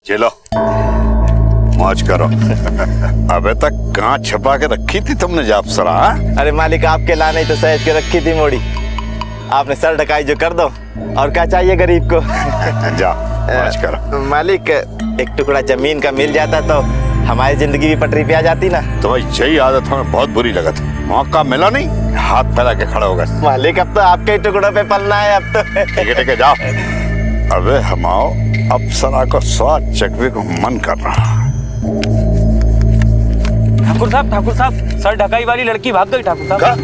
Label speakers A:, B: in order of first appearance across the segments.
A: चलो मौज करो। अबे तक कहाँ छुपा के रखी थी तुमने जाफसरा?
B: अरे मालिक, आपके लाने ही तो सहेज के रखी थी मोड़ी। आपने सर ढकाई जो कर दो, और क्या चाहिए गरीब को।
A: जा मौज करो।
B: मालिक, एक टुकड़ा जमीन का मिल जाता तो हमारी जिंदगी भी पटरी पे आ जाती ना।
A: तुम्हारी यही आदत हमें बहुत बुरी लगा थी। मौका मिला नहीं, हाथ फैला के खड़ा होगा।
B: मालिक, अब तो आपके ही टुकड़ों पे पलना है अब तो।
A: ठीक है जाओ। अबे हम आओ, अप्सरा को स्वाद चखने को मन कर रहा।
C: ठाकुर साहब, सर ढकाई वाली लड़की भाग गई ठाकुर साहब।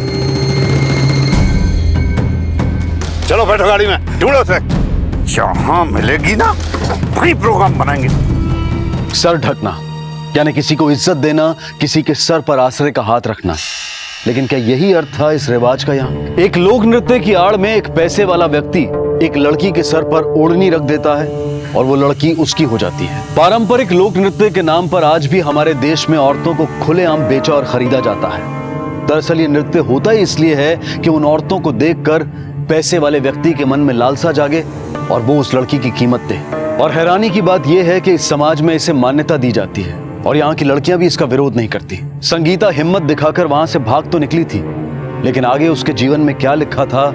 A: चलो बैठो गाड़ी में, ढूंढो उसे। जहां मिलेगी ना वहीं प्रोग्राम बनाएंगे।
D: सर ढकना यानी किसी को इज्जत देना, किसी के सर पर आश्रय का हाथ रखना। लेकिन क्या यही अर्थ था इस रिवाज का? यहाँ एक लोक नृत्य की आड़ में एक पैसे वाला व्यक्ति एक लड़की के सर पर ओढ़नी रख देता है और वो लड़की उसकी हो जाती है। पारंपरिक लोक नृत्य के नाम पर आज भी हमारे देश में औरतों को खुलेआम बेचा और खरीदा जाता है। दरअसल ये नृत्य होता ही इसलिए है कि उन औरतों को देखकर पैसे वाले व्यक्ति के मन में लालसा जागे और वो उस लड़की की कीमत दे। और हैरानी की बात यह है कि इस समाज में इसे मान्यता दी जाती है और यहाँ की लड़कियां भी इसका विरोध नहीं करती। संगीता हिम्मत दिखाकर वहां से भाग तो निकली थी, लेकिन आगे उसके जीवन में क्या लिखा था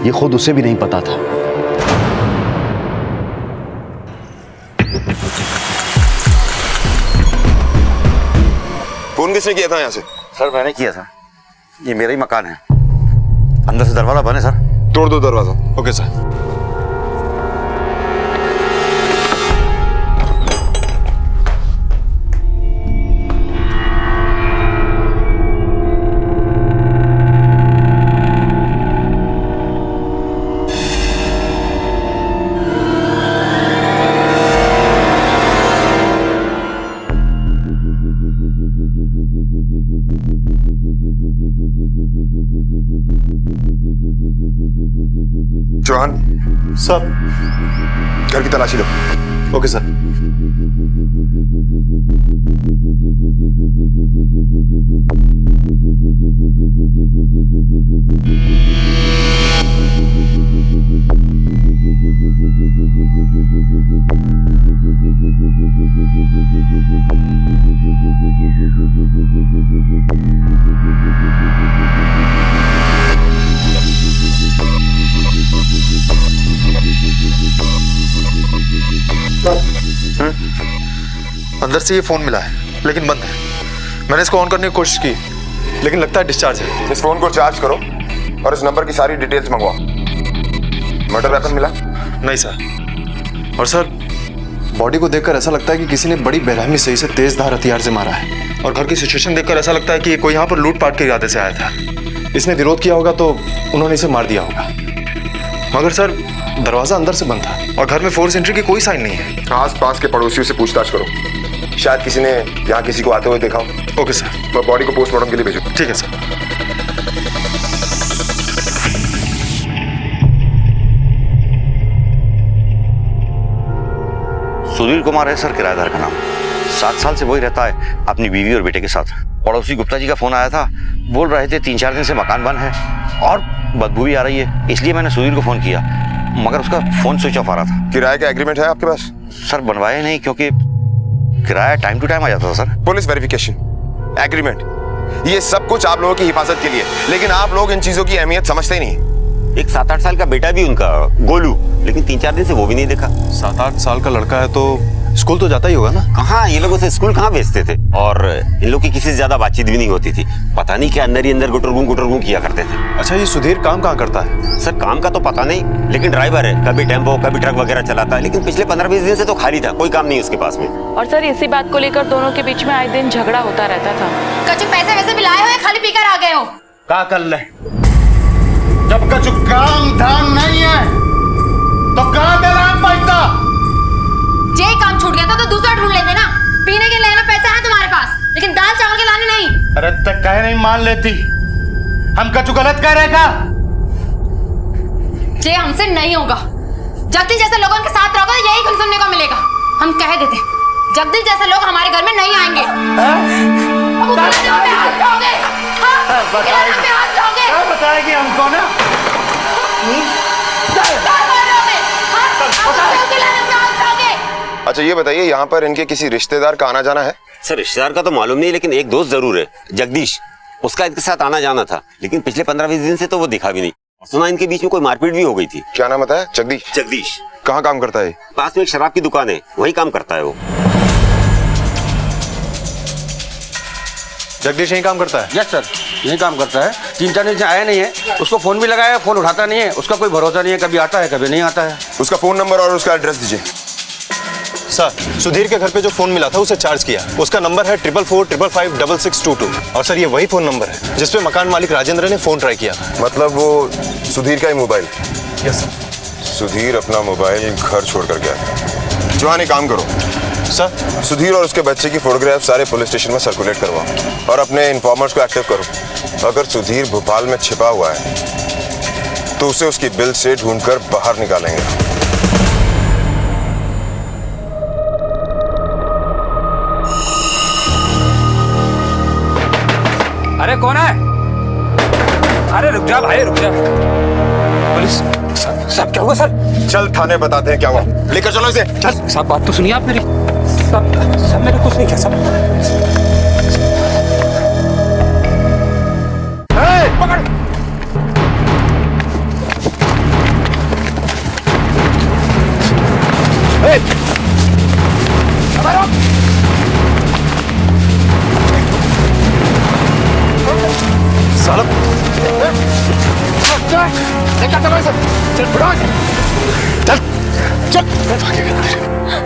D: ये खुद उसे भी नहीं पता था।
E: फोन किसने किया था यहाँ से?
F: सर मैंने किया था। ये मेरा ही मकान है, अंदर से दरवाजा बंद है सर।
E: तोड़ दो दरवाजा। Okay sir. चौहान
C: सर,
E: घर की तलाशी लो।
C: Okay sir.
E: अंदर से ये फोन मिला है लेकिन बंद है। मैंने इसको ऑन करने की कोशिश की लेकिन लगता है डिस्चार्ज है। इस फोन को चार्ज करो और इस नंबर की सारी डिटेल्स मंगवाओ। मर्डर वेपन मिला? नहीं सर। और सर, बॉडी को देखकर ऐसा लगता है कि किसी ने बड़ी बेरहमी से इसे तेज धार हथियार से मारा है। और घर की सिचुएशन देखकर ऐसा लगता है कि कोई यहाँ पर लूटपाट के इरादे से आया था। इसने विरोध किया होगा तो उन्होंने इसे मार दिया होगा। मगर सर, दरवाजा अंदर से बंद था और घर में फोर्स एंट्री की कोई साइन नहीं है। आस पास के पड़ोसियों से पूछताछ करो, शायद किसी ने यहाँ किसी को आते हुए देखा हो। Okay sir. मैं बॉडी को पोस्टमार्टम के लिए भेजूँ। ठीक है सर।
F: सुधीर कुमार है सर किराएदार का नाम। 7 साल से वही रहता है अपनी बीवी और बेटे के साथ। पड़ोसी गुप्ता जी का फोन आया था, बोल रहे थे 3-4 दिन से मकान बंद है और बदबू भी आ रही है। इसलिए मैंने सुधीर को फोन किया, मगर उसका फोन स्विच ऑफ आ रहा था।
E: किराए का एग्रीमेंट है आपके पास?
F: सर बनवाए नहीं, क्योंकि किराया टाइम टू टाइम आ जाता था सर।
E: पुलिस वेरिफिकेशन, एग्रीमेंट, ये सब कुछ आप लोगों की हिफाजत के लिए। लेकिन आप लोग इन चीजों की अहमियत समझते ही नहीं।
F: एक 7-8 साल का बेटा भी उनका, गोलू, लेकिन 3-4 दिन से वो भी नहीं देखा।
E: 7-8 साल का लड़का है तो स्कूल तो जाता ही होगा ना?
F: कहाँ, ये लोग उसे स्कूल कहाँ भेजते थे और इन लोग की किसी से ज्यादा बातचीत भी नहीं होती थी। पता नहीं क्या अंदर ही अंदर गुटरगुम किया करते थे।
E: अच्छा, ये सुधीर काम कहाँ करता है?
F: सर काम का तो पता नहीं, लेकिन ड्राइवर है। कभी टेम्पो कभी ट्रक वगैरह चलाता है, लेकिन पिछले 15-20 दिन से तो खाली था, कोई काम नहीं उसके पास में।
G: और सर इसी बात को लेकर दोनों के बीच में आए दिन झगड़ा होता रहता था।
H: कचु पैसे वैसे भी लाए हो या खाली पीकर आ गए हो?
A: क्या कर ले? जब कछु काम धाम नहीं है तो कहाँ दे रहा है पैसा?
H: जे काम छूट गया था तो दूसरा ढूंढ लेते ना। पीने के लेना पैसा है तुम्हारे पास, लेकिन दाल चावल के लाने नहीं।
A: अरे तक कहे नहीं मान लेती, हम कछु गलत कह रहे का?
H: जे हमसे नहीं होगा। जगदीश जैसे लोगों के साथ रहोगे तो यही कुछ सुनने को मिलेगा। हम कह देते, जगदीश जैसे लोग हमारे घर में नहीं आएंगे। अब खिलाने पे हाथ धोगे। हाँ, खिलाने पे हाथ धोगे।
A: क्या बताएगी हमको ना?
E: अच्छा ये बताइए, यहाँ पर इनके किसी रिश्तेदार का आना जाना है?
I: सर रिश्तेदार का तो मालूम नहीं, लेकिन एक दोस्त जरूर है, जगदीश। उसका इनके साथ आना जाना था, लेकिन पिछले 15-20 दिन से तो वो दिखा भी नहीं। सुना इनके बीच में कोई मारपीट भी हो गई थी।
E: क्या नाम बताया? जगदीश।
I: जगदीश।
E: कहाँ काम करता है?
I: पास में एक शराब की दुकान है, वहीं काम करता है वो।
E: जगदीश यही काम करता है?
J: यस सर, यही काम करता है। 3-4 दिन से आया नहीं है। उसको फोन भी लगाया, फोन उठाता नहीं है। उसका कोई भरोसा नहीं है, कभी आता है कभी नहीं आता है।
E: उसका फोन नंबर और उसका एड्रेस दीजिए।
K: सर, सुधीर के घर पे जो फोन मिला था उसे चार्ज किया। उसका नंबर है 4445556622। और सर ये वही फोन नंबर है जिसपे मकान मालिक राजेंद्र ने फोन ट्राई किया।
E: मतलब वो सुधीर का ही मोबाइल?
K: Yes sir.
E: सुधीर अपना मोबाइल घर छोड़ कर गया। जवान एक काम करो
K: सर,
E: सुधीर और उसके बच्चे की फोटोग्राफ सारे पुलिस स्टेशन में सर्कुलेट करवाओ और अपने इन्फॉर्मर्स को एक्टिव करो। अगर सुधीर भोपाल में छिपा हुआ है तो उसे उसकी बिल से ढूंढकर बाहर निकालेंगे।
J: अरे कौन है? अरे रुक जा भाई, रुक जा। पुलिस साहब, क्या हुआ सर?
E: चल थाने बताते हैं क्या हुआ। लेकर चलो इसे।
J: चल साहब, बात तो सुनिए आप मेरी। सब मैंने कुछ नहीं किया सब। पकड़।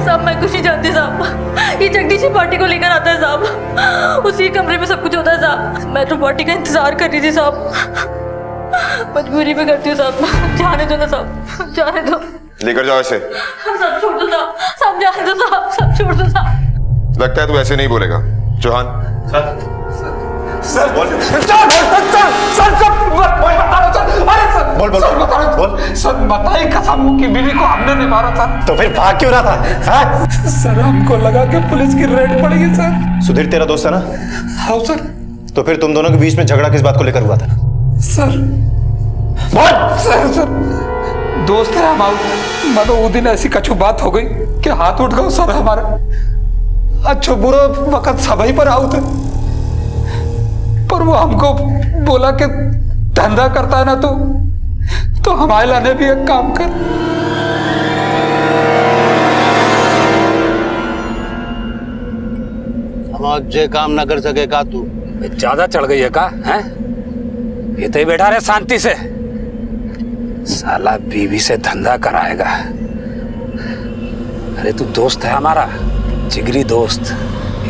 G: साहब मैं कुछ नहीं जानती साहब, ये जगदीश पार्टी को लेकर आता है साहब। उसी कमरे में सब कुछ होता है साहब। मैं तो पार्टी का इंतजार कर रही थी साहब। मजबूरी में करती हूँ साहब। जाने दो ना साहब, जाने दो।
E: लेकर जाओ इसे।
G: सब छोड़ दो साहब, सब जाने दो साहब, सब छोड़ दो साहब।
E: लगता है तू ऐसे नहीं बोलेगा। चौहान
J: सर बताइए, कसम की बीवी को हमने नहीं मारा था।
K: तो फिर भाग क्यों रहा था?
J: सर हमको लगा कि पुलिस की रेड पड़ेगी सर।
K: सुधीर तेरा दोस्त है ना?
J: हाँ सर।
K: तो फिर तुम दोनों के बीच में झगड़ा किस बात को लेकर हुआ था?
J: सर सर दोस्त है हम। मगर वो दिन ऐसी कछु बात हो गई कि हाथ उठ गए सर हमारे। अच्छा बुरा वक्त सभी पर आउट है, पर वो हमको बोला कि धंधा करता है ना तो हमारे लाने भी एक काम कर। हम जे काम ना कर सके का तू ज्यादा चढ़ गई है का? हैं ये तो ही बैठा रहे शांति से। साला बीवी से धंधा कराएगा। अरे तू दोस्त है हमारा, जिगरी दोस्त।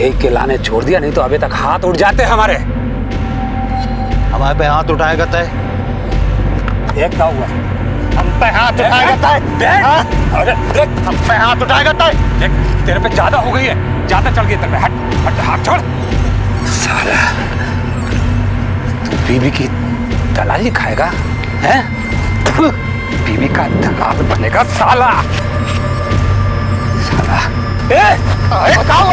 J: एक के लाने छोड़ दिया, नहीं तो अभी तक हाथ उठ जाते हमारे।
K: हमारे पे हाथ उठाएगा तय?
J: ये क्या हुआ?
K: हम पे हाथ उठाएगा तय?
J: अरे देख,
K: हम पे हाथ उठाएगा तय?
J: देख तेरे पे ज्यादा हो गई है, ज्यादा चढ़ गई तेरे पे। हट हट, हाथ छोड़। साला तू बीवी की दलाली खाएगा हैं? बीवी का दलाल बनेगा साला। साला बताओ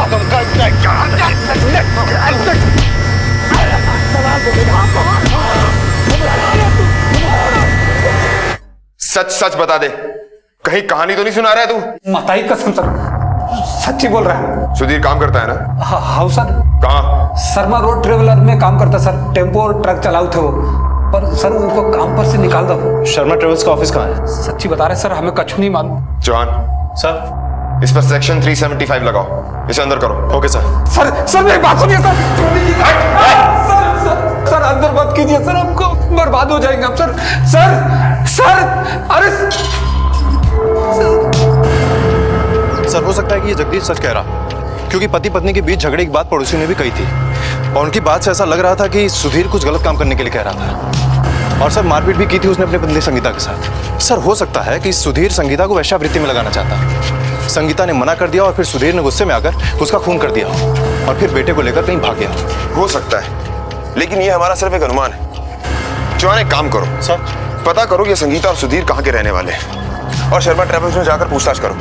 E: सच सच बता दे, कहीं कहानी तो नहीं सुना रहा है तू?
J: माताई कसम सर, सच्ची बोल रहा है।
E: सुधीर काम करता है ना?
J: हाँ सर।
E: कहाँ?
J: शर्मा रोड ट्रेवलर में काम करता सर। टेम्पो और ट्रक चलाऊ थे वो, पर सर उनको काम पर से निकाल दो।
K: शर्मा ट्रेवल्स का ऑफिस कहाँ है?
J: सच्ची बता रहे सर, हमें कछु नहीं मालूम।
E: चौहान
K: सर
E: इस पर सेक्शन 375 लगाओ, इसे अंदर करो।
K: Okay sir.
J: सर मेरी बात सुनिए सर। सर अंदर मत कीजिए सर, हमको बर्बाद हो जाएंगे हम सर। सर अरे
K: सर हो सकता है कि ये जगदीश सच कह रहा, क्योंकि पति पत्नी के बीच झगड़े की बात पड़ोसी ने भी कही थी और उनकी बात से ऐसा लग रहा था कि सुधीर कुछ गलत काम करने के लिए कह रहा था। और सर मारपीट भी की थी उसने अपनी पत्नी संगीता के साथ। सर हो सकता है कि सुधीर संगीता को वेश्यावृत्ति में लगाना चाहता। संगीता ने मना कर दिया और फिर सुधीर ने गुस्से में आकर उसका खून कर दिया और फिर बेटे को लेकर कहीं भाग गया।
E: हो सकता है, लेकिन ये हमारा सिर्फ एक अनुमान है। चौहान एक काम करो
K: सर,
E: पता करो ये संगीता और सुधीर कहाँ के रहने वाले हैं और शर्मा ट्रेवल्स में जाकर पूछताछ करो।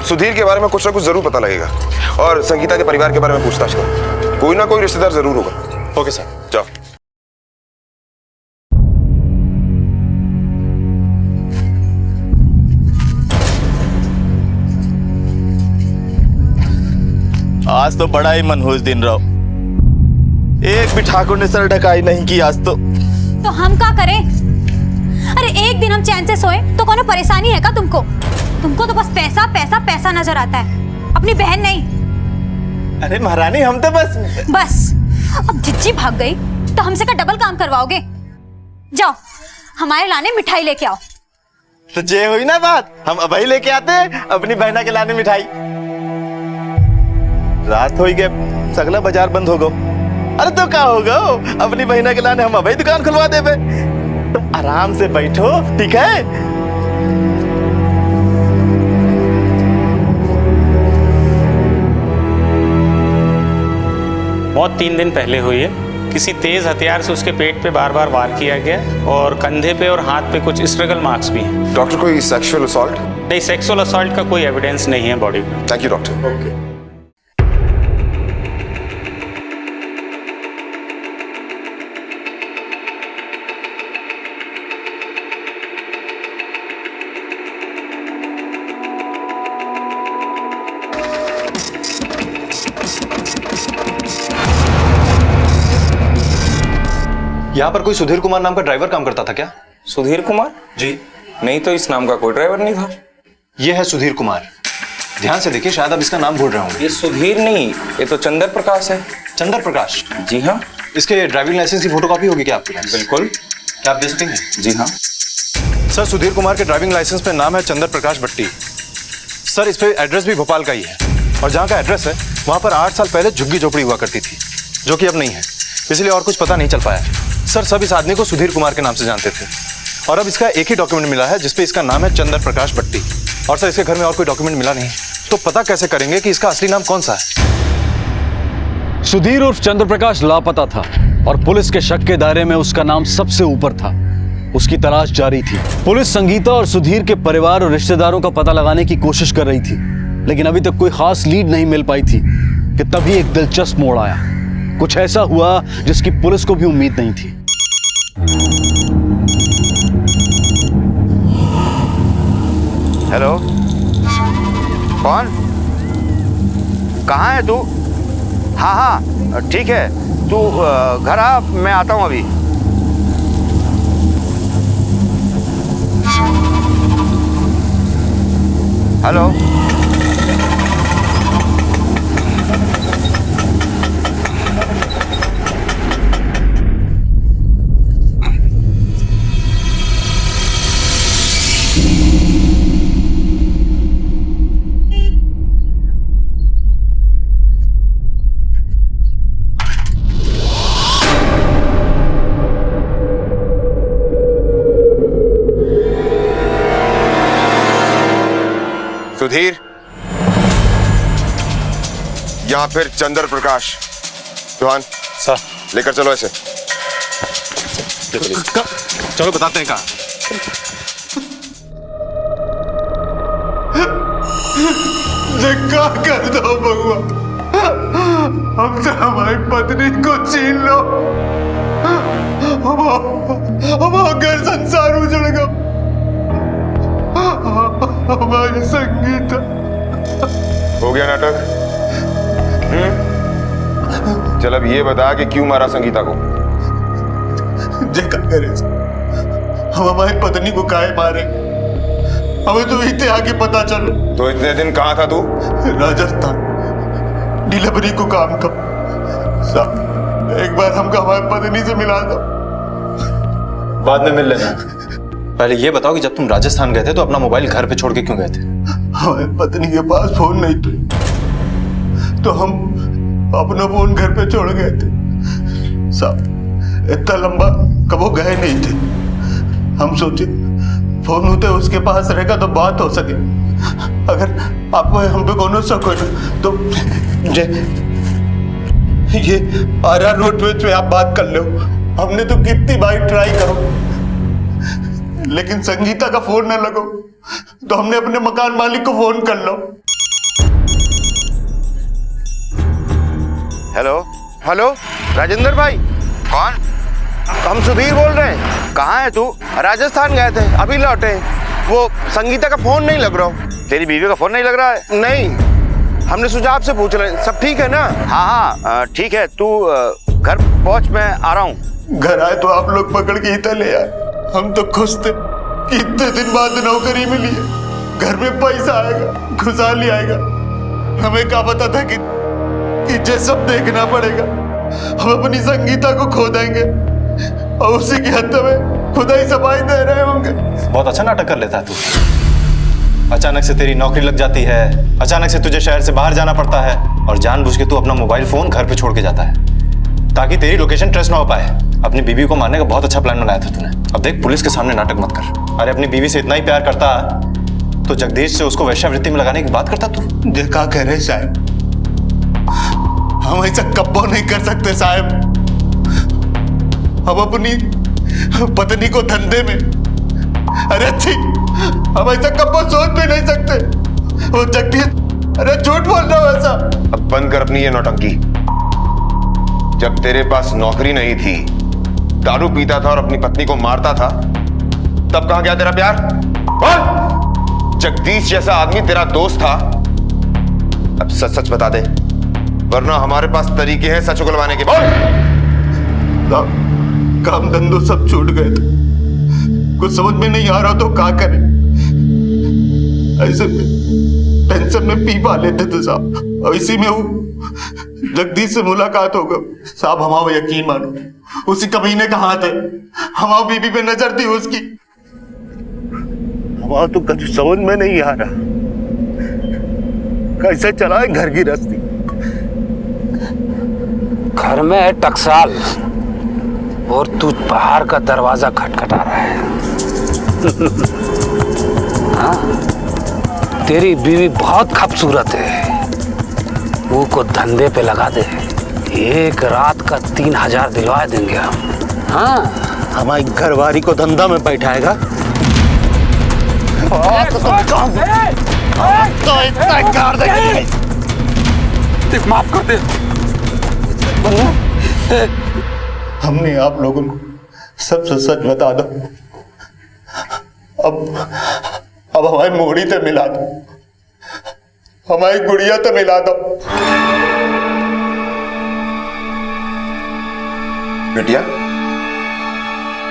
E: सुधीर के बारे में कुछ ना कुछ जरूर पता लगेगा और संगीता के परिवार के बारे में पूछताछ करो। कोई ना कोई रिश्तेदार जरूर होगा।
K: Okay sir.
E: जाओ।
B: आज तो बड़ा ही मनहूस दिन रहो। एक भी ठाकुर ने सर ढकाई नहीं की आज तो
L: हम क्या करें? अरे एक दिन हम चैन से सोए तो कौन परेशानी है क्या तुमको? तुमको तो बस पैसा पैसा पैसा नजर आता है, अपनी बहन नहीं।
B: अरे महारानी हम तो बस
L: अब जिज्जी भाग गई तो हमसे का डबल काम करवाओगे? जाओ हमारे लाने मिठाई लेके आओ।
B: तो जे हुई ना बात, हम अभी लेके आते हैं अपनी बहना के लाने मिठाई। रात हो गए, सगला बाजार बंद हो गो। अरे तो क्या होगा, अपनी बहना के लाने हम अभी दुकान खुलवा देबे। तुम आराम से बैठो, ठीक है?
M: मौत 3 दिन पहले हुई है। किसी तेज हथियार से उसके पेट पे बार बार वार किया गया और कंधे पे और हाथ पे कुछ स्ट्रगल मार्क्स भी हैं।
E: डॉक्टर कोई सेक्सुअल असॉल्ट?
M: नहीं, सेक्सुअल असॉल्ट का कोई एविडेंस नहीं है बॉडी में।
E: Thank you doctor. ओके।
K: यहाँ पर कोई सुधीर कुमार नाम का ड्राइवर काम करता था क्या?
N: सुधीर कुमार?
K: जी
N: नहीं तो इस नाम का कोई ड्राइवर नहीं था।
K: ये है सुधीर कुमार, ध्यान से देखिए, शायद आप इसका नाम भूल रहे होंगे।
N: ये सुधीर नहीं, ये तो चंद्र प्रकाश है।
K: चंद्र प्रकाश?
N: जी हाँ।
K: इसके ड्राइविंग लाइसेंस की फोटोकॉपी होगी क्या आपके पास?
N: बिल्कुल।
K: क्या आप दे सकेंगे?
N: जी हाँ।
K: सर सुधीर कुमार के ड्राइविंग लाइसेंस पे नाम है चंद्र प्रकाश भट्टी। सर इस पे एड्रेस भी भोपाल का ही है, और जहाँ का एड्रेस है वहाँ पर 8 साल पहले झुग्गी झोपड़ी हुआ करती थी, जो कि अब नहीं है, इसलिए और कुछ पता नहीं चल पाया। सर सब इस आदमी को सुधीर कुमार के नाम से जानते थे, और अब इसका एक ही डॉक्यूमेंट मिला है जिसपे इसका नाम है चंद्र प्रकाश भट्टी। और सर इसके घर में और कोई डॉक्यूमेंट मिला नहीं, तो पता कैसे करेंगे कि इसका असली नाम कौन सा है?
D: सुधीर उर्फ चंद्र प्रकाश लापता था और पुलिस के शक के दायरे में उसका नाम सबसे ऊपर था। उसकी तलाश जारी थी। पुलिस संगीता और सुधीर के परिवार और रिश्तेदारों का पता लगाने की कोशिश कर रही थी, लेकिन अभी तक कोई खास लीड नहीं मिल पाई थी कि तभी एक दिलचस्प मोड़ आया। कुछ ऐसा हुआ जिसकी पुलिस को भी उम्मीद नहीं थी।
F: हेलो, कौन? कहाँ है तू? हाँ हाँ ठीक है, तू घर आ, मैं आता हूँ अभी। हेलो,
E: सुधीर, यहाँ फिर चंद्र प्रकाश। चौहान
K: सर
E: लेकर चलो ऐसे।
K: चलो बताते हैं कहाँ।
A: क्या कर दो भगवान, हम तो हमारी पत्नी को छीन लो, हमारा घर संसार उजड़ गया, हमारी संगीता।
E: हो गया नाटक? चल अब ये बता कि क्यों मारा संगीता को?
A: देखा करे, हम हमारी पत्नी को काहे मारे, हमें तो इतने आगे पता चलो।
E: तो इतने दिन कहाँ था तू?
A: राजस्थान डिलीवरी को काम था। साहब एक बार हमको हमारी पत्नी से मिला दो।
K: बाद में मिल लेना, पहले ये बताओ कि जब तुम राजस्थान गए थे तो अपना मोबाइल घर पे छोड़ के क्यों गए थे?
A: हमारी पत्नी के पास फोन नहीं थे, तो हम अपना फोन घर पे छोड़ गए थे। साहब इतना लंबा कबो गए नहीं थे, हम सोचे फोन होते उसके पास रहेगा तो बात हो सके। अगर आपको हम पे कोनो शक हो तो ये आर रोड पे आप बात कर लो। हमने तो कितनी बार ट्राई करो, लेकिन संगीता का फोन न लगो, तो हमने अपने मकान मालिक को फोन कर लो।
F: हेलो हेलो, राजेंद्र भाई। कौन? हम सुधीर बोल रहे हैं। कहाँ है तू? राजस्थान गए थे, अभी लौटे। वो संगीता का फोन नहीं लग रहा। तेरी बीवी का फोन नहीं लग रहा है? नहीं। हमने सोचा आपसे पूछ रहे, सब ठीक है ना? हाँ हाँ ठीक है, तू घर पहुंच, मैं आ रहा हूँ।
A: घर आए तो आप लोग पकड़ के इतना ले आए। हम तो खुश थे कि इतने दिन बाद नौकरी मिली है, घर में पैसा आएगा, खुशहाली आएगा। हमें क्या पता था कि ये सब देखना पड़ेगा। हम अपनी संगीता को खो देंगे और उसी की हद में खुदा ही सफाई दे रहे होंगे।
K: बहुत अच्छा नाटक कर लेता है तू। अचानक से तेरी नौकरी लग जाती है, अचानक से तुझे शहर से बाहर जाना पड़ता है और जानबूझ के तू अपना मोबाइल फोन घर पे छोड़ के जाता है ताकि तेरी लोकेशन ट्रेस ना हो पाए। अपनी बीवी को मारने का बहुत अच्छा प्लान बनाया था तूने। अब देख, पुलिस के सामने नाटक मत कर। अरे अपनी बीवी से इतना ही प्यार करता तो जगदीश से उसको वेश्यावृत्ति में लगाने की बात करता तू।
A: देखा कह रहे साहब, हम ऐसा कब्बो नहीं कर सकते साहब। हम अपनी पत्नी को धंधे में, अरे अच्छी, हम ऐसा कब्बो सोच भी नहीं सकते। वो जगदीश, अरे झूठ बोल रहा हूं ऐसा।
E: अब बंद कर अपनी ये नौटंकी। जब तेरे पास नौकरी नहीं थी, दारू पीता था और अपनी पत्नी को मारता था, तब कहां गया तेरा प्यार? बोल! जगदीश जैसा आदमी तेरा दोस्त था। अब सच सच बता दे, वरना हमारे पास तरीके हैं सच उगलवाने के। बोल!
A: काम धंधो सब छूट गए थे, कुछ समझ में नहीं आ रहा तो क्या करें। ऐसे टेंशन में पी पा लेते थे साहब, और इसी में वो जगदीश से मुलाकात हो गई साहब। हमारा यकीन मानो, उसी कमीने का हाथ है। हमारी बीबी पे नजर थी उसकी। हमारा तो कुछ समझ में नहीं आ रहा, कैसे चलाए घर की रस्ती।
J: घर में है टकसाल और तू बाहर का दरवाजा खटखटा रहा है। हाँ? तेरी बीवी बहुत खूबसूरत है, वो को धंधे पे लगा दे, एक रात का 3000 दिलवा देंगे हम। हाँ,
A: हमारी घरवाली को धंधा में बैठाएगा तो इतना कर देंगे।
J: माफ कर दे।
A: हमने आप लोगों को सबसे सच बता दो। अब हमारी मोड़ी तो मिला दो, हमारी गुड़िया तो मिला दो।
E: बिटिया?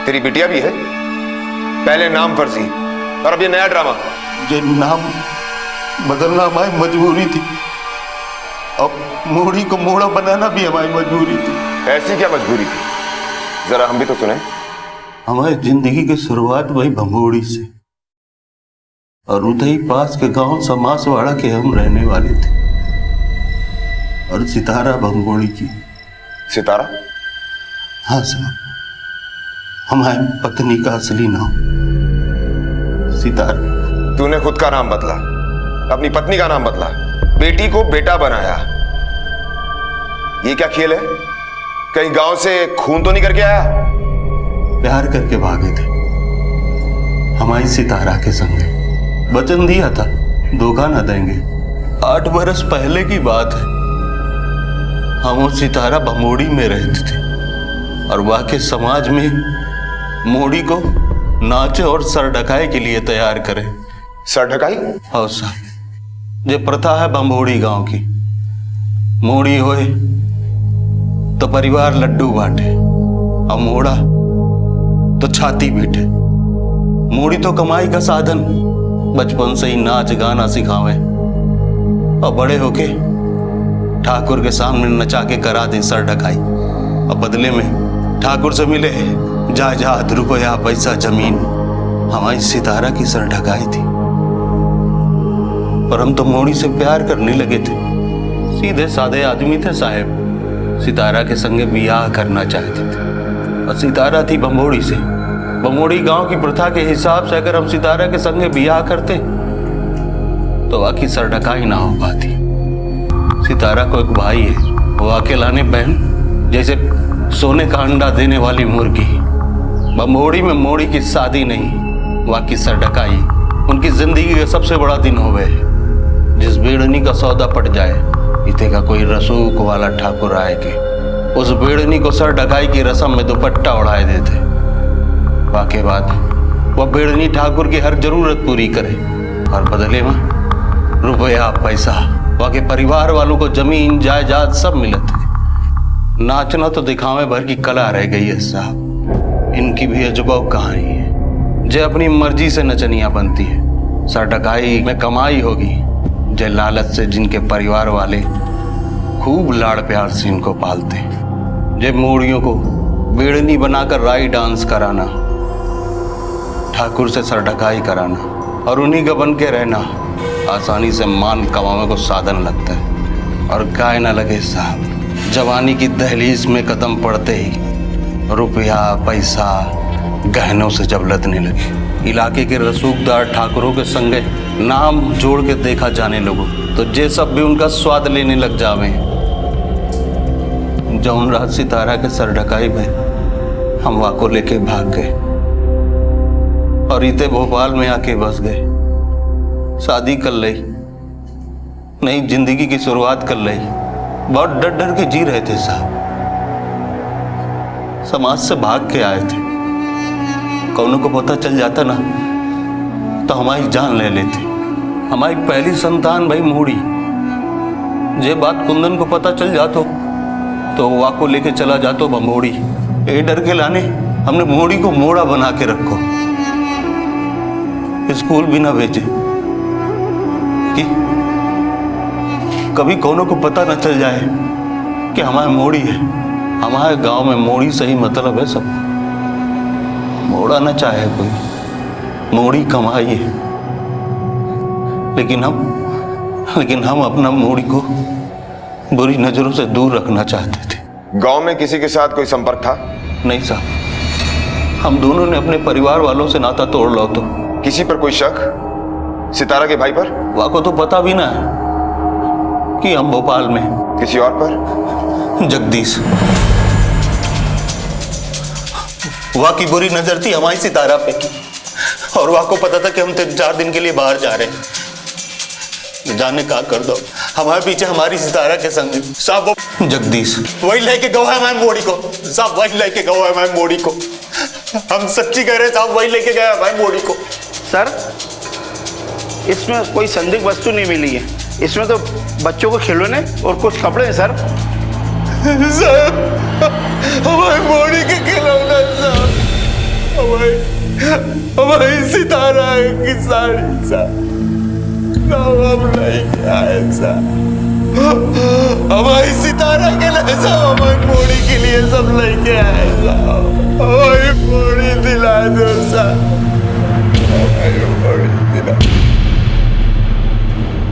E: तेरी बिटिया भी है? पहले नाम फर्जी और अब ये नया ड्रामा।
A: ये नाम बदलना हमारी मजबूरी थी, अब मोड़ी को मोड़ा बनाना भी हमारी मजबूरी थी।
E: ऐसी क्या मजबूरी थी, जरा हम भी तो सुने।
A: हमारी जिंदगी की शुरुआत वही भंगोड़ी से, और उधर पास के गांव समासवाड़ा के हम रहने वाले थे। और सितारा भंगोड़ी की।
E: सितारा?
A: हाँ साहब, हमारी पत्नी का असली नाम सितारा।
E: तूने खुद का नाम बदला, अपनी पत्नी का नाम बदला, बेटी को बेटा बनाया। ये क्या खेल है? कहीं गांव से खून तो नहीं करके आया?
A: प्यार करके भागे थे हमारी सितारा के संग। वचन दिया था धोखा न देंगे। 8 बरस पहले की बात है, हम वो सितारा बमोड़ी में रहते थे और वहां के समाज में मोड़ी को नाचे और सर ढकाई के लिए तैयार करे।
E: सर ढकाई?
A: हाँ साहब, ये प्रथा है बम्बोड़ी गांव की। मोड़ी होए तो परिवार लड्डू बांटे और मोड़ा तो छाती पीटे। मोड़ी तो कमाई का साधन, बचपन से ही नाच गाना सिखावे और बड़े होके ठाकुर के सामने नचा के करा दे सर ढकाई। और बदले में ठाकुर से मिले जायदाद, रुपया, पैसा, जमीन। हमारी सितारा की सर ढकाई थी, पर हम तो मोड़ी से प्यार करने लगे थे। सीधे साधे आदमी थे साहब, सितारा के संगे बियाह करना चाहते थे। और सितारा थी बमोड़ी से। बमोड़ी गांव की प्रथा के हिसाब से अगर हम सितारा के संगे बियाह करते तो बाकी सर ढकाई ना हो पाती। सितारा को एक भाई है, वो अकेलाने बहन जैसे सोने का अंडा देने वाली मुर्गी। बमोड़ी में मोड़ी की शादी नहीं, बाकी सर ढकाई उनकी जिंदगी का सबसे बड़ा दिन हो गए। जिस बेड़नी का सौदा पट जाए, इते का कोई रसूख वाला ठाकुर आए के उस बेड़नी को सर ढकाई की रस्म में दुपट्टा उड़ाए देते। वाके बाद वह बेड़नी ठाकुर की हर जरूरत पूरी करे और बदले में रुपया, पैसा
O: वहाँ के परिवार वालों को जमीन जायदाद सब मिले थे। नाचना तो दिखावे भर की कला रह गई है साहब। इनकी भी अजूबा कहानी है। जे अपनी मर्जी से नचनिया बनती है, सर ढकाई में कमाई होगी। जे लालच से जिनके परिवार वाले खूब लाड़ प्यार से इनको पालते, जे मूड़ियों को बेड़नी बनाकर राई डांस कराना, ठाकुर से सर ढकाई कराना और उन्हीं का बन के रहना आसानी से मान कमाने को साधन लगता है। और काय ना लगे साहब, जवानी की दहलीज में कदम पड़ते ही रुपया पैसा गहनों से जब लदने लगे, इलाके के रसूखदार ठाकुरों के संगे नाम जोड़ के देखा जाने लगो तो जे सब भी उनका स्वाद लेने लग जावे। जौन रात सितारा के सर ढकाई में हम वाको लेके भाग गए और इते भोपाल में आके बस गए। शादी कर ली, नई जिंदगी की शुरुआत कर ली। बहुत डर डर के जी रहे थे साहब, समाज से भाग के आए थे। कौनों को पता चल जाता ना तो हमारी जान ले लेते। हमारी पहली संतान भाई मूड़ी, जे बात कुंदन को पता चल जातो तो वाको लेके चला जातो बमोड़ी। ए डर के लाने हमने मोड़ी को मोड़ा बना के रखो, स्कूल भी ना भेजे कि कभी कौनों को पता न चल जाए कि हमारे मोड़ी है। हमारे गांव में मोड़ी सही मतलब है सब। मोड़ा ना चाहे कोई, मोड़ी कमाई है। लेकिन हम अपना मोड़ी को बुरी नजरों से दूर रखना चाहते थे।
E: गांव में किसी के साथ कोई संपर्क था?
O: नहीं साहब, हम दोनों ने अपने परिवार वालों से नाता तोड़ लो। तो
E: किसी पर कोई शक? सितारा के भाई पर?
O: वाको तो पता भी ना है कि हम भोपाल में।
E: किसी और पर?
O: जगदीश। वहाँ की बुरी नजर थी हमारी सितारा पे की, और वहाँ को पता था कि हम 3-4 दिन के लिए बाहर जा रहे हैं। जाने का कर दो, हमारे पीछे हमारी सितारा के संग साहब वो जगदीश वही लेके गवा है हमारी मोड़ी को। साहब वही लेके गवा है हमारी मोड़ी को। हम सच्ची कह रहे हैं साहब, वही लेके गया हमारी मोड़ी को।
B: सर, इसमें कोई संदिग्ध वस्तु नहीं मिली है। इसमें तो बच्चों को खिलौने और कुछ कपड़े हैं सर।
A: हमारी मोड़ी के खिलौना साहब, हमारी सितारा की साड़ी साहब, हम नहीं आए साहब। हमारी सितारा के लिए साहब, हमारी मोड़ी के लिए सब लेके आए साहब। हमारी मोड़ी दिला दो साहब, हमारी मोड़ी दिला।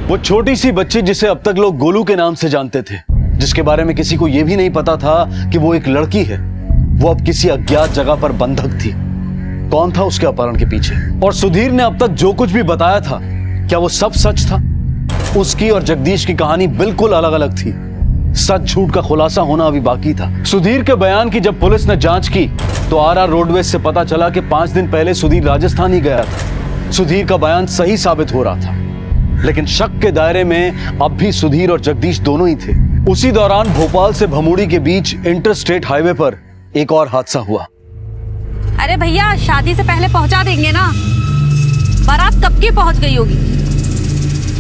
D: वो छोटी सी बच्ची जिसे अब तक लोग गोलू के नाम से जानते थे, जिसके बारे में किसी को यह भी नहीं पता था कि वो एक लड़की है, वो अब किसी अज्ञात जगह पर बंधक थी। कौन था उसके अपहरण के पीछे? और सुधीर ने अब तक जो कुछ भी बताया था, क्या वो सब सच था? उसकी और जगदीश की कहानी बिल्कुल अलग अलग थी। सच झूठ का खुलासा होना अभी बाकी था। सुधीर के बयान की जब पुलिस ने जांच की तो आरआर रोडवेज से पता चला कि 5 दिन पहले सुधीर राजस्थान ही गया था। सुधीर का बयान सही साबित हो रहा था, लेकिन शक के दायरे में अब भी सुधीर और जगदीश दोनों ही थे। उसी दौरान भोपाल से भमूड़ी के बीच इंटरस्टेट हाईवे पर एक और हादसा हुआ।
L: अरे भैया, शादी से पहले पहुंचा देंगे ना। बारात कब की पहुंच गई होगी।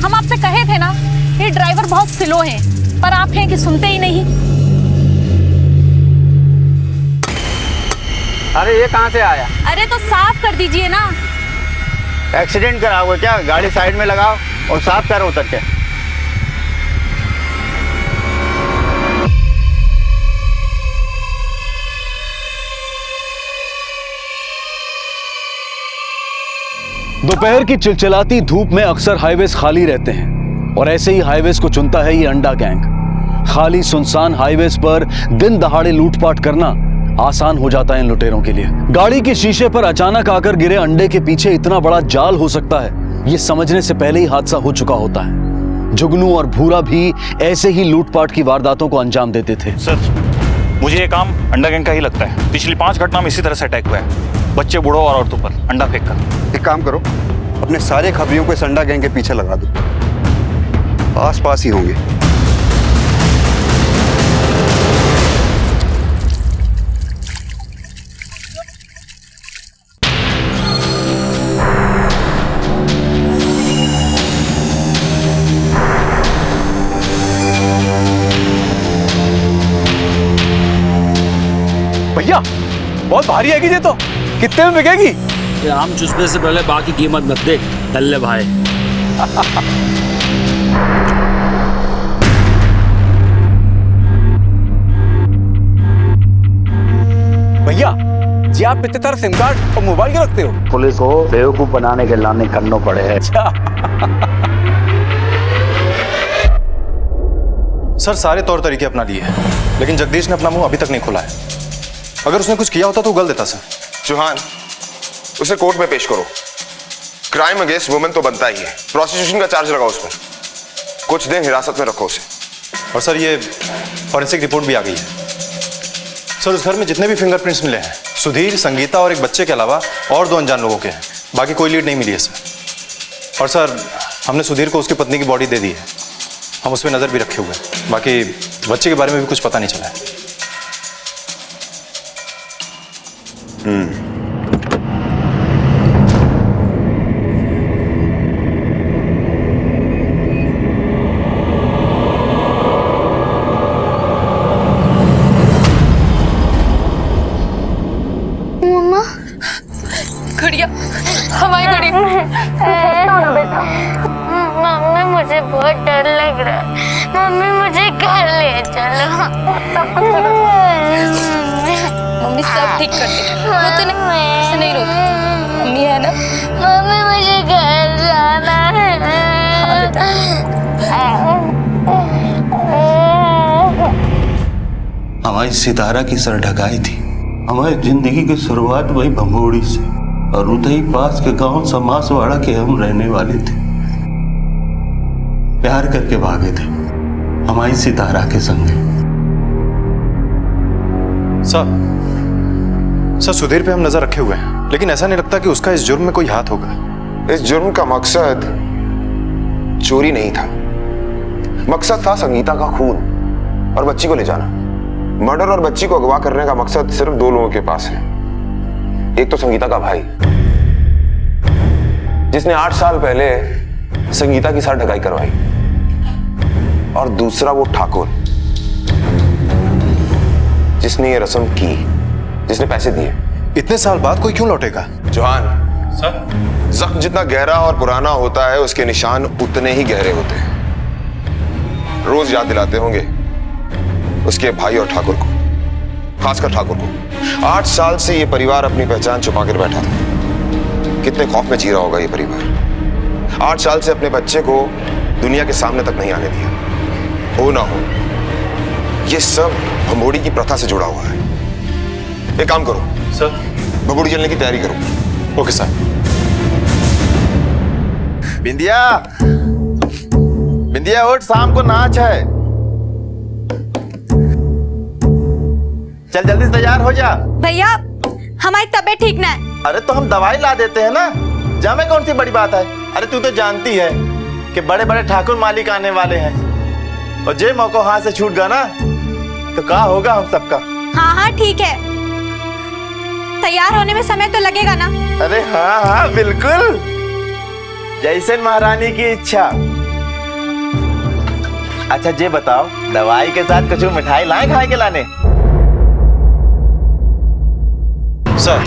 L: हम आपसे कहे थे ना, ये ड्राइवर बहुत स्लो हैं, पर आप हैं कि सुनते ही नहीं।
B: अरे ये कहाँ से आया?
L: अरे तो साफ कर दीजिए ना।
B: एक्सीडेंट करा हुआ क्या? गाड़ी साइड में लगाओ और साफ करो उतर के।
D: दोपहर की चिलचिलाती धूप में अक्सर हाईवेज खाली रहते हैं, और ऐसे ही हाईवेज को चुनता है ये अंडा गैंग। खाली सुनसान हाईवेज पर दिन दहाड़े लूटपाट करना आसान हो जाता है इन लुटेरों के लिए। गाड़ी के शीशे पर अचानक आकर गिरे अंडे के पीछे इतना बड़ा जाल हो सकता है, ये समझने से पहले ही हादसा हो चुका होता है। जुगनू और भूरा भी ऐसे ही लूटपाट की वारदातों को अंजाम देते थे।
P: सर, मुझे ये काम अंडा गैंग का ही लगता है। पिछली 5 घटना में इसी तरह से अटैक हुआ है, बच्चे, बूढ़ों और औरतों पर अंडा फेंक कर।
K: एक काम करो, अपने सारे खबरियों को इस अंडा गैंग के पीछे लगा दो, आस पास ही होंगे।
J: बहुत भारी है ये तो, कितने में बिकेगी?
C: ये आम चूसने से पहले बाकी कीमत मत देख दल्ले भाई।
J: भैया जी, आप इतने तरह सिम कार्ड और मोबाइल के रखते हो?
O: पुलिस को बेवकूफ बनाने के लाने करना पड़े हैं।
K: सर सारे तौर तरीके अपना लिए हैं, लेकिन जगदीश ने अपना मुंह अभी तक नहीं खोला है। अगर उसने कुछ किया होता तो गल देता सर।
E: चौहान, उसे कोर्ट में पेश करो। क्राइम अगेंस्ट वुमेन तो बनता ही है, प्रोसिक्यूशन का चार्ज लगाओ उस पर। कुछ दिन हिरासत में रखो उसे।
K: और सर ये फॉरेंसिक रिपोर्ट भी आ गई है। सर उस घर में जितने भी फिंगरप्रिंट्स मिले हैं, सुधीर, संगीता और एक बच्चे के अलावा और 2 अनजान लोगों के हैं। बाकी कोई लीड नहीं मिली है सर। और सर हमने सुधीर को उसकी पत्नी की बॉडी दे दी है, हम उस पर नज़र भी रखे हुए हैं। बाकी बच्चे के बारे में भी कुछ पता नहीं चला है।
G: घड़िया, हमारी घड़ी। बेटा मम्मी, मुझे बहुत डर लग रहा है। मम्मी मुझे घर ले चलो। मम्मी सब ठीक कर देगी, रोते नहीं, ऐसे नहीं रोते। मम्मी है ना? मम्मी मुझे घर जाना है।
O: हमारी सितारा की सर ढकाई थी। हमारी जिंदगी की शुरुआत वही भंगोड़ी से, और उधर पास के गांव समासवाड़ा के हम रहने वाले थे। प्यार करके भागे थे हमारी सितारा के संगे।
K: सर सुधीर पे हम नजर रखे हुए हैं, लेकिन ऐसा नहीं लगता कि उसका इस जुर्म में कोई हाथ होगा।
E: इस जुर्म का मकसद चोरी नहीं था, मकसद था संगीता का खून और बच्ची को ले जाना। मर्डर और बच्ची को अगवा करने का मकसद सिर्फ 2 लोगों के पास है। एक तो संगीता का भाई, जिसने 8 साल पहले संगीता की सर ढकाई करवाई, और दूसरा वो ठाकुर जिसने ये रस्म की, जिसने पैसे दिए।
K: इतने साल बाद कोई क्यों लौटेगा?
E: जवान सर, जख्म जितना गहरा और पुराना होता है, उसके निशान उतने ही गहरे होते हैं। रोज याद दिलाते होंगे उसके भाई और ठाकुर को, खासकर ठाकुर को। 8 साल से ये परिवार अपनी पहचान छुपा कर बैठा था। कितने खौफ में जी रहा होगा ये परिवार। 8 साल से अपने बच्चे को दुनिया के सामने तक नहीं आने दिया। हो ना हो, ये सब भंबोड़ी की प्रथा से जुड़ा हुआ है। एक काम करो
K: सर,
E: भंबोड़ी जलने की तैयारी करो।
K: Okay sir.
B: बिंदिया, बिंदिया उठ, शाम को नाच है। चल जल्दी से तैयार हो जा।
L: भैया हमारी तबीयत ठीक ना है।
B: अरे तो हम दवाई ला देते हैं ना, जामे कौन सी बड़ी बात है। अरे तू तो जानती है कि बड़े बड़े ठाकुर मालिक आने वाले हैं, और जे मौका हाथ से छूट गया ना तो क्या होगा हम सबका।
L: हाँ हाँ ठीक है, तैयार होने में समय तो लगेगा ना।
B: अरे हाँ हाँ बिल्कुल, जैसे महारानी की इच्छा। अच्छा जे बताओ, दवाई के साथ कुछ मिठाई लाए खाए के लाने?
K: सर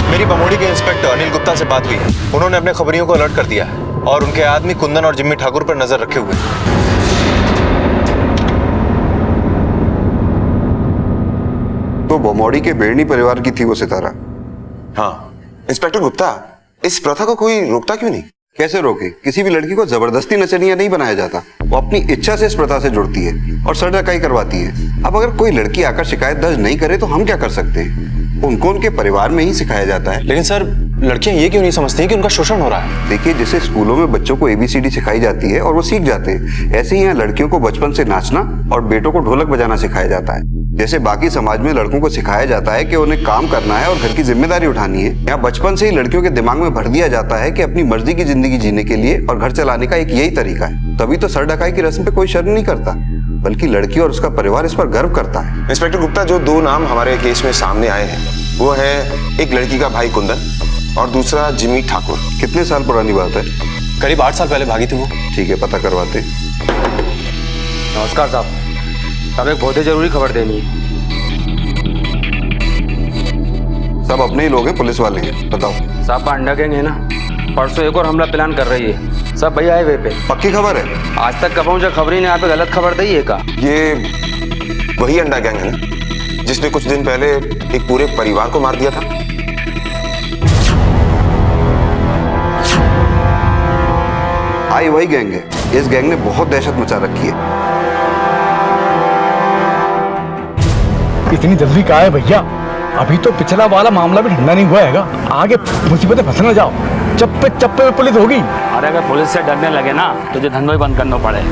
K: मेरी बमोड़ी के इंस्पेक्टर अनिल गुप्ता से बात हुई है। उन्होंने अपने खबरियों को अलर्ट कर दिया है और उनके आदमी कुंदन और जिम्मी ठाकुर पर नजर रखे हुए हैं।
E: तो बमोड़ी के बेड़नी परिवार की थी वो सितारा? हाँ। इंस्पेक्टर गुप्ता, इस प्रथा को कोई रोकता क्यों नहीं?
Q: कैसे रोके? किसी भी लड़की को जबरदस्ती नचनिया नहीं बनाया जाता, वो अपनी इच्छा से इस प्रथा से जुड़ती है और सर ढकाई करवाती है। अब अगर कोई लड़की आकर शिकायत दर्ज नहीं करे तो हम क्या कर सकते हैं? उनको उनके परिवार में ही सिखाया जाता है।
K: लेकिन सर लड़कियां ये क्यों नहीं समझती कि उनका शोषण हो रहा है?
Q: देखिए, जैसे स्कूलों में बच्चों को ABCD सिखाई जाती है और वो सीख जाते हैं, ऐसे ही यहाँ लड़कियों को बचपन से नाचना और बेटों को ढोलक बजाना सिखाया जाता है। जैसे बाकी समाज में लड़कों को सिखाया जाता है कि उन्हें काम करना है और घर की जिम्मेदारी उठानी है, यहाँ बचपन से ही लड़कियों के दिमाग में भर दिया जाता है कि अपनी मर्जी की जिंदगी जीने के लिए और घर चलाने का एक यही तरीका है। तभी तो सर ढकाई की रस्म पे कोई शर्म नहीं करता, बल्कि लड़की और उसका परिवार इस पर गर्व करता है।
E: इंस्पेक्टर गुप्ता, जो 2 नाम हमारे केस में सामने आए हैं वो है एक लड़की का भाई कुंदन और दूसरा जिम्मी ठाकुर।
Q: कितने साल पुरानी बात है?
K: करीब 8 साल पहले भागी थी वो।
Q: ठीक है, पता करवाते।
C: नमस्कार साहब, साहब एक बहुत ही जरूरी खबर देनी है।
Q: सब अपने ही लोग हैं, पुलिस वाले हैं। बताओ।
R: साहब अंडा गैंग है ना, परसों एक और हमला प्लान कर रही है। सब भैया हाईवे पे।
Q: पक्की खबर है?
R: आज तक का पहुंचा खबर ही नहीं, यहाँ पे गलत खबर दी है का।
E: ये वही अंडा गैंग है ना जिसने कुछ दिन पहले एक पूरे परिवार को मार दिया था?
Q: आई वही गैंग है। इस गैंग ने बहुत दहशत मचा रखी है।
S: इतनी जल्दी कहा है भैया? अभी तो पिछला वाला मामला भी ठंडा नहीं हुआ हैगा। आगे मुसीबतें फंस न जाओ, चप्पे चप्पे में पुलिस होगी।
C: अरे अगर पुलिस से डरने लगे ना तो जो धंधो ही बंद करना पड़े।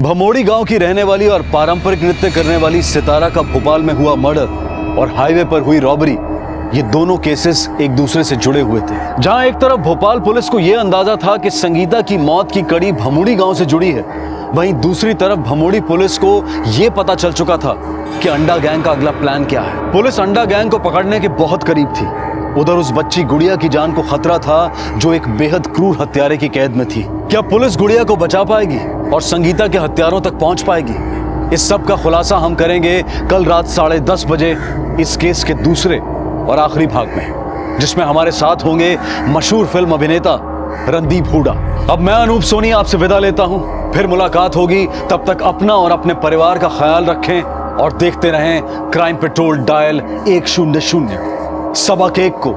D: भमोड़ी गांव की रहने वाली और पारंपरिक नृत्य करने वाली सितारा का भोपाल में हुआ मर्डर और हाईवे पर हुई रॉबरी, ये दोनों केसेस एक दूसरे से जुड़े हुए थे। जहां एक तरफ भोपाल पुलिस को यह अंदाजा था कि संगीता की मौत की कड़ी भमोड़ी गांव से जुड़ी है, वहीं दूसरी तरफ भमोड़ी पुलिस को यह पता चल चुका था कि अंडा गैंग का अगला प्लान क्या है। पुलिस अंडा गैंग को पकड़ने के बहुत करीब थी। उधर उस बच्ची गुड़िया की जान को खतरा था जो एक बेहद क्रूर हत्यारे की कैद में थी। क्या पुलिस गुड़िया को बचा पाएगी और संगीता के हत्यारों तक पहुंच पाएगी? इस सब का खुलासा हम करेंगे कल रात 10:30 बजे इस केस के दूसरे और आखिरी भाग में, जिसमें हमारे साथ होंगे मशहूर फिल्म अभिनेता रणदीप हुड्डा। अब मैं अनूप सोनी आपसे विदा लेता हूं, फिर मुलाकात होगी। तब तक अपना और अपने परिवार का ख्याल रखें और देखते रहें क्राइम पेट्रोल डायल 100। सबक एक को,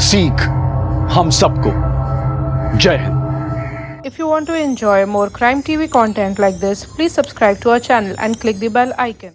D: सीख हम सबको। जय Hind.
T: If you want to enjoy more Crime TV content like this, please subscribe to our channel and click the bell icon.